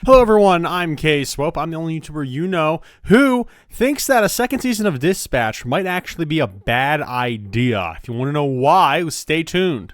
Hello everyone, I'm K-Swope. I'm the only YouTuber you know who thinks that a second season of Dispatch might actually be a bad idea. If you want to know why, stay tuned.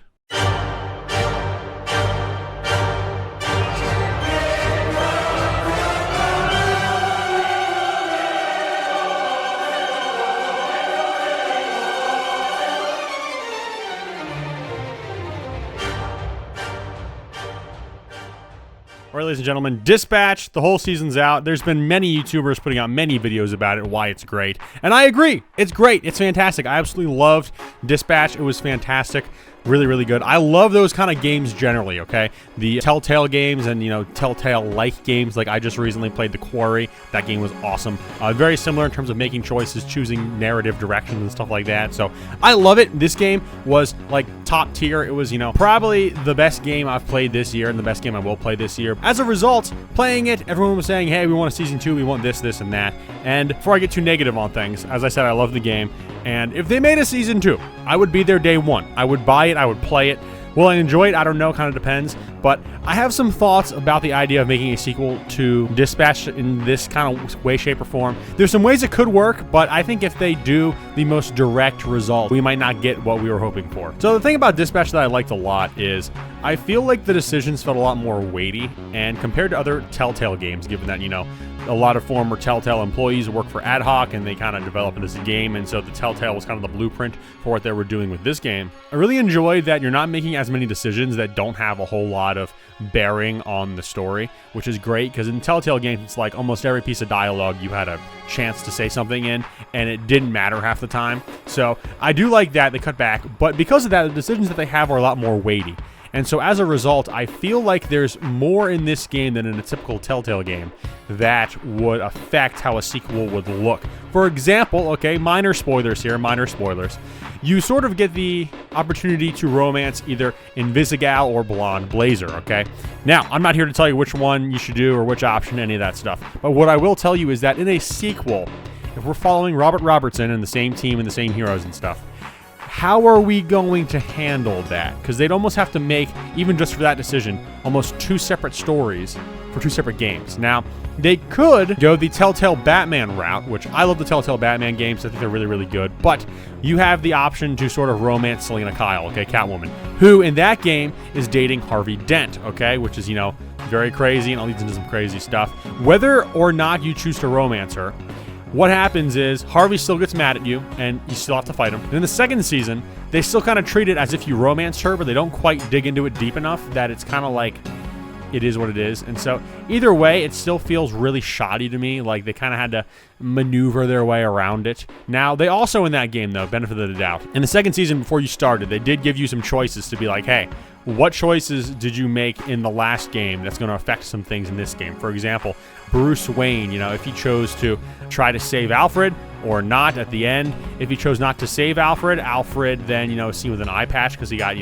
All right, ladies and gentlemen, Dispatch, the whole season's out. There's been many YouTubers putting out many videos about it, why it's great. And I agree. It's great. It's fantastic. I absolutely loved Dispatch. It was fantastic. Really, really good. I love those kind of games generally, okay? The Telltale games and, Telltale-like games. Like, I just recently played The Quarry. That game was awesome. Very similar in terms of making choices, choosing narrative directions and stuff like that. So, I love it. This game was, like, top tier. It was, probably the best game I've played this year and the best game I will play this year. As a result, playing it, everyone was saying, hey, we want a Season 2, we want this, this, and that. And before I get too negative on things, as I said, I love the game. And if they made a Season 2, I would be there day one. I would buy it. I would play it. Will I enjoy it? I don't know. Kind of depends. But I have some thoughts about the idea of making a sequel to Dispatch in this kind of way, shape, or form. There's some ways it could work, but I think if they do the most direct result, we might not get what we were hoping for. So the thing about Dispatch that I liked a lot is I feel like the decisions felt a lot more weighty, and compared to other Telltale games, given that, a lot of former Telltale employees work for Ad Hoc and they kind of developed this game, and so the Telltale was kind of the blueprint for what they were doing with this game. I really enjoyed that you're not making as many decisions that don't have a whole lot of bearing on the story, which is great because in Telltale games it's like almost every piece of dialogue you had a chance to say something in, and it didn't matter half the time. So I do like that they cut back, but because of that, the decisions that they have are a lot more weighty. And so as a result, I feel like there's more in this game than in a typical Telltale game that would affect how a sequel would look. For example, okay, minor spoilers here, minor spoilers. You sort of get the opportunity to romance either Invisigal or Blond Blazer, okay? Now, I'm not here to tell you which one you should do or which option, any of that stuff. But what I will tell you is that in a sequel, if we're following Robert Robertson and the same team and the same heroes and stuff, how are we going to handle that? Because they'd almost have to make, even just for that decision, almost two separate stories for two separate games. Now, they could go the Telltale Batman route, which I love the Telltale Batman games. I think they're really, really good. But you have the option to sort of romance Selena Kyle, okay, Catwoman, who in that game is dating Harvey Dent, okay, which is, very crazy and all leads into some crazy stuff. Whether or not you choose to romance her, what happens is Harvey still gets mad at you, and you still have to fight him. And in the second season, they still kind of treat it as if you romanced her, but they don't quite dig into it deep enough that it's kind of like it is what it is. And so either way, it still feels really shoddy to me, like they kind of had to maneuver their way around it. Now, they also in that game, though, benefit of the doubt. In the second season, before you started, they did give you some choices to be like, hey, what choices did you make in the last game that's going to affect some things in this game? For example, Bruce Wayne, if he chose to try to save Alfred or not at the end. If he chose not to save Alfred then, is seen with an eye patch because he got,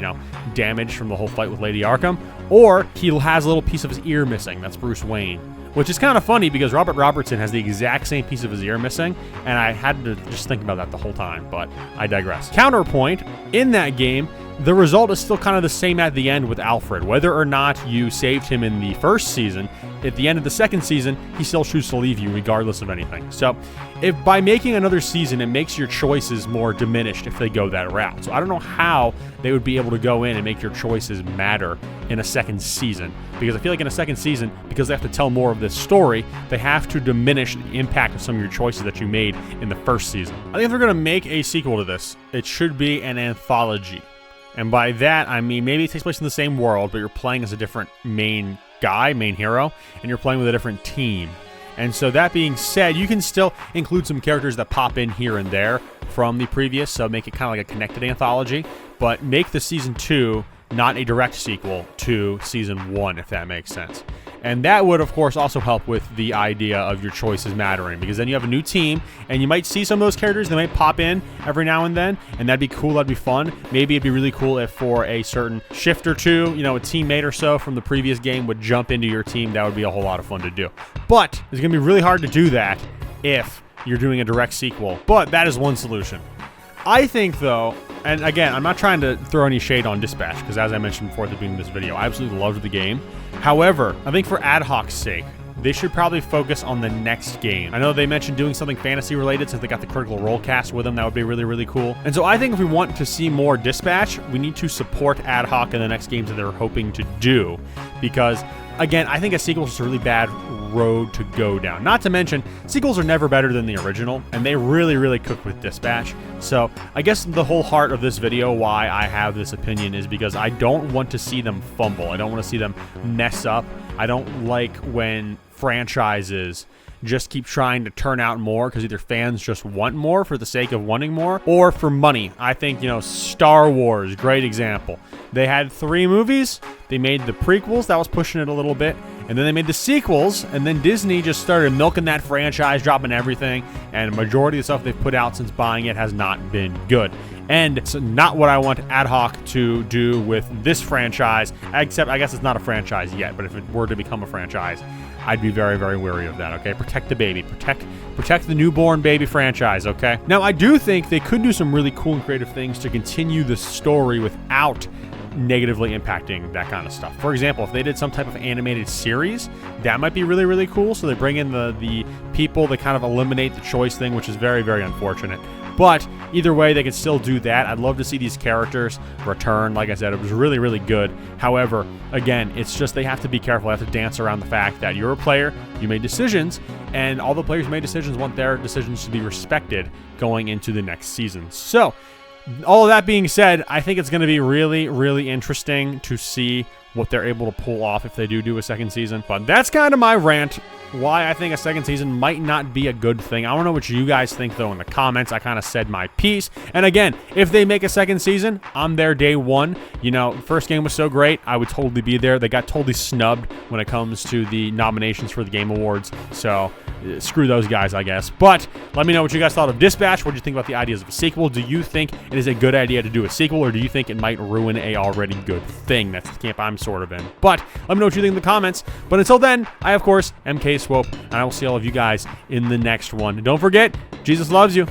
damaged from the whole fight with Lady Arkham. Or he has a little piece of his ear missing. That's Bruce Wayne. Which is kind of funny because Robert Robertson has the exact same piece of his ear missing, and I had to just think about that the whole time, but I digress. Counterpoint, in that game, the result is still kind of the same at the end with Alfred. Whether or not you saved him in the first season, at the end of the second season, he still chooses to leave you regardless of anything. So, if by making another season, it makes your choices more diminished if they go that route. So I don't know how they would be able to go in and make your choices matter in a second season. Because I feel like in a second season, because they have to tell more of this story, they have to diminish the impact of some of your choices that you made in the first season. I think if they're going to make a sequel to this, it should be an anthology. And by that, I mean maybe it takes place in the same world, but you're playing as a different main hero, and you're playing with a different team. And so that being said, you can still include some characters that pop in here and there from the previous, so make it kind of like a connected anthology, but make the Season 2 not a direct sequel to Season 1, if that makes sense. And that would, of course, also help with the idea of your choices mattering, because then you have a new team, and you might see some of those characters, they might pop in every now and then, and that'd be cool, that'd be fun. Maybe it'd be really cool if for a certain shift or two, a teammate or so from the previous game would jump into your team. That would be a whole lot of fun to do. But it's going to be really hard to do that if you're doing a direct sequel. But that is one solution. I think, though, and again, I'm not trying to throw any shade on Dispatch, because as I mentioned before at the beginning of this video, I absolutely loved the game. However, I think for Ad Hoc's sake, they should probably focus on the next game. I know they mentioned doing something fantasy related since they got the Critical Role cast with them. That would be really, really cool. And so I think if we want to see more Dispatch, we need to support Ad Hoc in the next games that they're hoping to do. Because, again, I think a sequel is just a really bad road to go down. Not to mention, sequels are never better than the original, and they really, really cooked with Dispatch. So I guess the whole heart of this video, why I have this opinion, is because I don't want to see them fumble. I don't want to see them mess up. I don't like when franchises just keep trying to turn out more because either fans just want more for the sake of wanting more or for money. I think, you know, Star Wars, great example. They had 3 movies. They made the prequels. That was pushing it a little bit. And then they made the sequels, and then Disney just started milking that franchise, dropping everything, and the majority of the stuff they've put out since buying it has not been good. And it's not what I want Ad Hoc to do with this franchise, except I guess it's not a franchise yet, but if it were to become a franchise, I'd be very, very wary of that, okay? Protect the baby. Protect the newborn baby franchise, okay? Now, I do think they could do some really cool and creative things to continue the story without negatively impacting that kind of stuff. For example, if they did some type of animated series, that might be really, really cool. So they bring in the people, they kind of eliminate the choice thing, which is very, very unfortunate. But either way, they could still do that. I'd love to see these characters return. Like I said, it was really, really good. However, again, it's just they have to be careful. They have to dance around the fact that you're a player, you made decisions, and all the players who made decisions want their decisions to be respected going into the next season. So, all of that being said, I think it's going to be really, really interesting to see what they're able to pull off if they do a second season. But that's kind of my rant. Why I think a second season might not be a good thing. I don't know what you guys think, though, in the comments. I kind of said my piece. And again, if they make a second season, I'm there day one. You know, first game was so great, I would totally be there. They got totally snubbed when it comes to the nominations for the Game Awards. So, screw those guys, I guess. But let me know what you guys thought of Dispatch. What do you think about the ideas of a sequel? Do you think it is a good idea to do a sequel, or do you think it might ruin a already good thing? That's the camp I'm sort of in. But let me know what you think in the comments. But until then, I, of course, am K Swope, and I will see all of you guys in the next one. And don't forget, Jesus loves you.